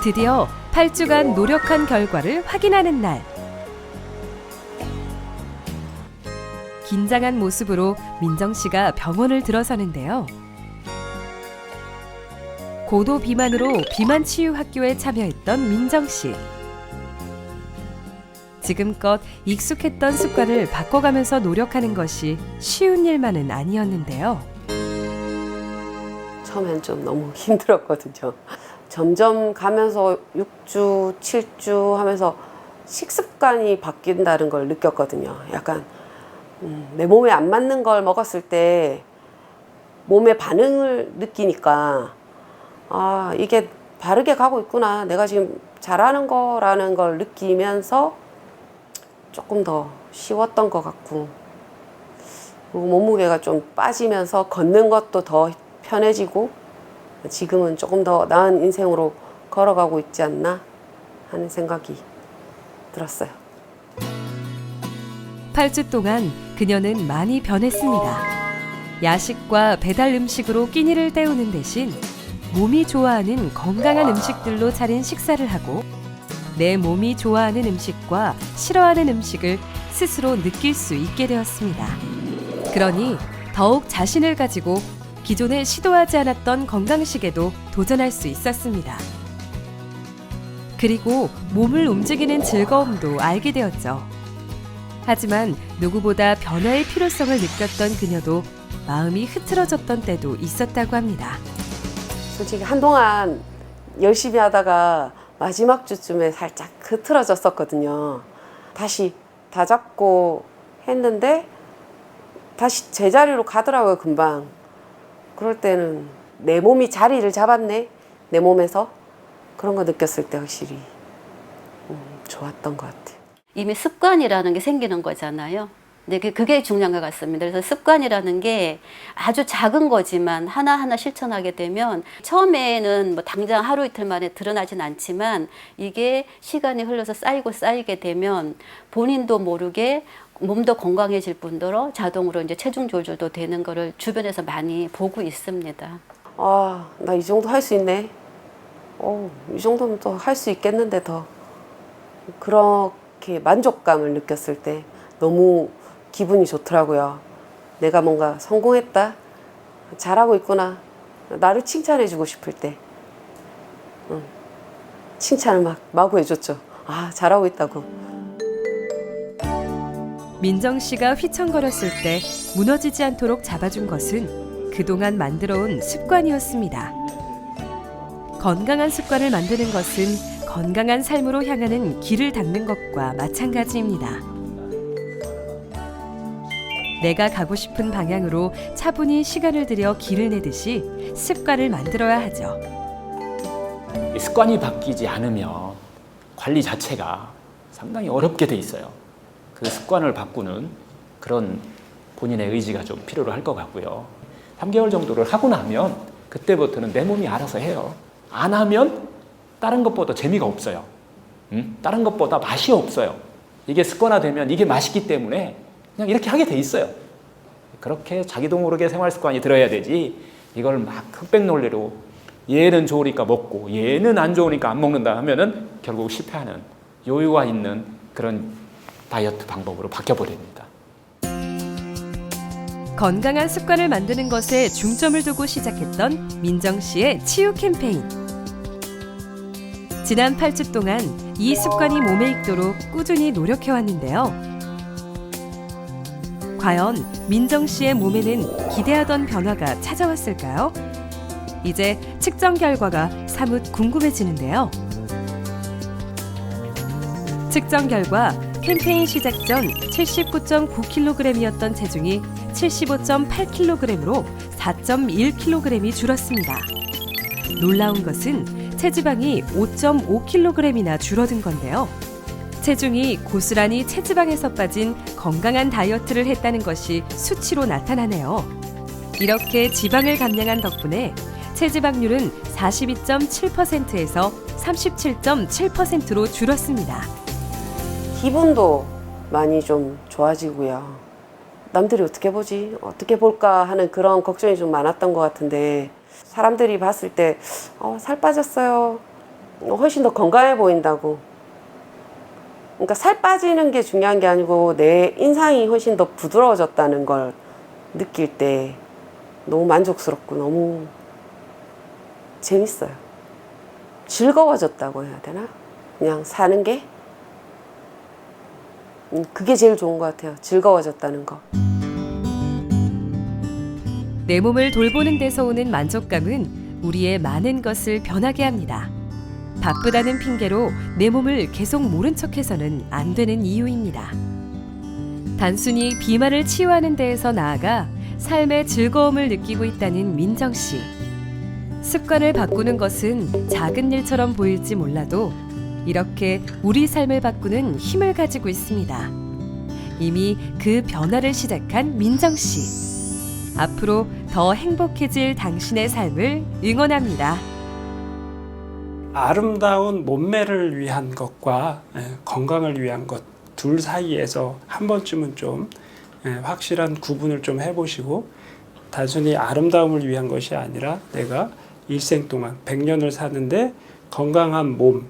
드디어 8주간 노력한 결과를 확인하는 날. 긴장한 모습으로 민정 씨가 병원을 들어서는데요. 고도 비만으로 비만 치유 학교에 참여했던 민정 씨. 지금껏 익숙했던 습관을 바꿔가면서 노력하는 것이 쉬운 일만은 아니었는데요. 처음엔 좀 너무 힘들었거든요. 점점 가면서 6주, 7주 하면서 식습관이 바뀐다는 걸 느꼈거든요. 약간 내 몸에 안 맞는 걸 먹었을 때 몸의 반응을 느끼니까 아, 이게 바르게 가고 있구나. 내가 지금 잘하는 거라는 걸 느끼면서 조금 더 쉬웠던 것 같고, 그리고 몸무게가 좀 빠지면서 걷는 것도 더 편해지고 지금은 조금 더 나은 인생으로 걸어가고 있지 않나 하는 생각이 들었어요. 8주 동안 그녀는 많이 변했습니다. 야식과 배달 음식으로 끼니를 때우는 대신 몸이 좋아하는 건강한 음식들로 차린 식사를 하고 내 몸이 좋아하는 음식과 싫어하는 음식을 스스로 느낄 수 있게 되었습니다. 그러니 더욱 자신을 가지고 기존에 시도하지 않았던 건강식에도 도전할 수 있었습니다. 그리고 몸을 움직이는 즐거움도 알게 되었죠. 하지만 누구보다 변화의 필요성을 느꼈던 그녀도 마음이 흐트러졌던 때도 있었다고 합니다. 솔직히 한동안 열심히 하다가 마지막 주쯤에 살짝 흐트러졌었거든요. 다시 다잡고 했는데 다시 제자리로 가더라고요, 금방. 그럴 때는 내 몸이 자리를 잡았네, 내 몸에서. 그런 거 느꼈을 때 확실히 좋았던 것 같아요. 이미 습관이라는 게 생기는 거잖아요. 근데 그게 중요한 것 같습니다. 그래서 습관이라는 게 아주 작은 거지만 하나하나 실천하게 되면 처음에는 뭐 당장 하루 이틀 만에 드러나진 않지만 이게 시간이 흘러서 쌓이게 되면 본인도 모르게 몸도 건강해질 뿐더러 자동으로 이제 체중 조절도 되는 거를 주변에서 많이 보고 있습니다. 아, 나 이 정도 할 수 있네. 이 정도면 또 할 수 있겠는데 더. 그렇게 만족감을 느꼈을 때 너무 기분이 좋더라고요. 내가 뭔가 성공했다, 잘하고 있구나, 나를 칭찬해주고 싶을 때 칭찬을 막 마구 해줬죠. 아, 잘하고 있다고. 민정 씨가 휘청거렸을 때 무너지지 않도록 잡아준 것은 그동안 만들어온 습관이었습니다. 건강한 습관을 만드는 것은 건강한 삶으로 향하는 길을 닫는 것과 마찬가지입니다. 내가 가고 싶은 방향으로 차분히 시간을 들여 길을 내듯이 습관을 만들어야 하죠. 습관이 바뀌지 않으면 관리 자체가 상당히 어렵게 돼 있어요. 그 습관을 바꾸는 그런 본인의 의지가 좀 필요로 할 것 같고요. 3개월 정도를 하고 나면 그때부터는 내 몸이 알아서 해요. 안 하면 다른 것보다 재미가 없어요. 다른 것보다 맛이 없어요. 이게 습관화되면 이게 맛있기 때문에 그냥 이렇게 하게 돼 있어요. 그렇게 자기도 모르게 생활 습관이 들어야 되지, 이걸 막 흑백 논리로 얘는 좋으니까 먹고 얘는 안 좋으니까 안 먹는다 하면은 결국 실패하는 여유가 있는 그런 다이어트 방법으로 바뀌어버립니다. 건강한 습관을 만드는 것에 중점을 두고 시작했던 민정 씨의 치유 캠페인. 지난 8주 동안 이 습관이 몸에 익도록 꾸준히 노력해왔는데요. 과연 민정 씨의 몸에는 기대하던 변화가 찾아왔을까요? 이제 측정 결과가 사뭇 궁금해지는데요. 측정 결과 캠페인 시작 전 79.9kg이었던 체중이 75.8kg으로 4.1kg이 줄었습니다. 놀라운 것은 체지방이 5.5kg이나 줄어든 건데요. 체중이 고스란히 체지방에서 빠진 건강한 다이어트를 했다는 것이 수치로 나타나네요. 이렇게 지방을 감량한 덕분에 체지방률은 42.7%에서 37.7%로 줄었습니다. 기분도 많이 좀 좋아지고요. 남들이 어떻게 보지? 어떻게 볼까 하는 그런 걱정이 좀 많았던 것 같은데, 사람들이 봤을 때 살 빠졌어요, 훨씬 더 건강해 보인다고. 그러니까 살 빠지는 게 중요한 게 아니고 내 인상이 훨씬 더 부드러워졌다는 걸 느낄 때 너무 만족스럽고 너무 재밌어요. 즐거워졌다고 해야 되나? 그냥 사는 게 그게 제일 좋은 것 같아요. 즐거워졌다는 거. 내 몸을 돌보는 데서 오는 만족감은 우리의 많은 것을 변하게 합니다. 바쁘다는 핑계로 내 몸을 계속 모른 척해서는 안 되는 이유입니다. 단순히 비만을 치유하는 데에서 나아가 삶의 즐거움을 느끼고 있다는 민정 씨. 습관을 바꾸는 것은 작은 일처럼 보일지 몰라도 이렇게 우리 삶을 바꾸는 힘을 가지고 있습니다. 이미 그 변화를 시작한 민정 씨. 앞으로 더 행복해질 당신의 삶을 응원합니다. 아름다운 몸매를 위한 것과 건강을 위한 것 둘 사이에서 한 번쯤은 좀 확실한 구분을 좀 해보시고 단순히 아름다움을 위한 것이 아니라 내가 일생 동안 100년을 사는데 건강한 몸,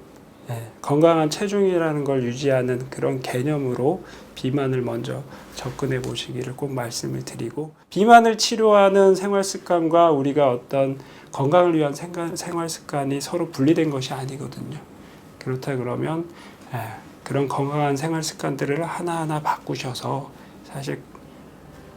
건강한 체중이라는 걸 유지하는 그런 개념으로 비만을 먼저 접근해 보시기를 꼭 말씀을 드리고, 비만을 치료하는 생활 습관과 우리가 어떤 건강을 위한 생활 습관이 서로 분리된 것이 아니거든요. 그렇다 그러면 그런 건강한 생활 습관들을 하나하나 바꾸셔서 사실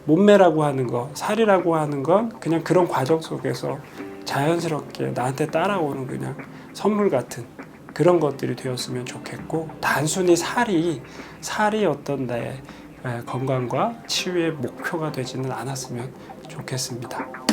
몸매라고 하는 거, 살이라고 하는 건 그냥 그런 과정 속에서 자연스럽게 나한테 따라오는 그냥 선물 같은 그런 것들이 되었으면 좋겠고, 단순히 살이 어떤 내 건강과 치유의 목표가 되지는 않았으면 좋겠습니다.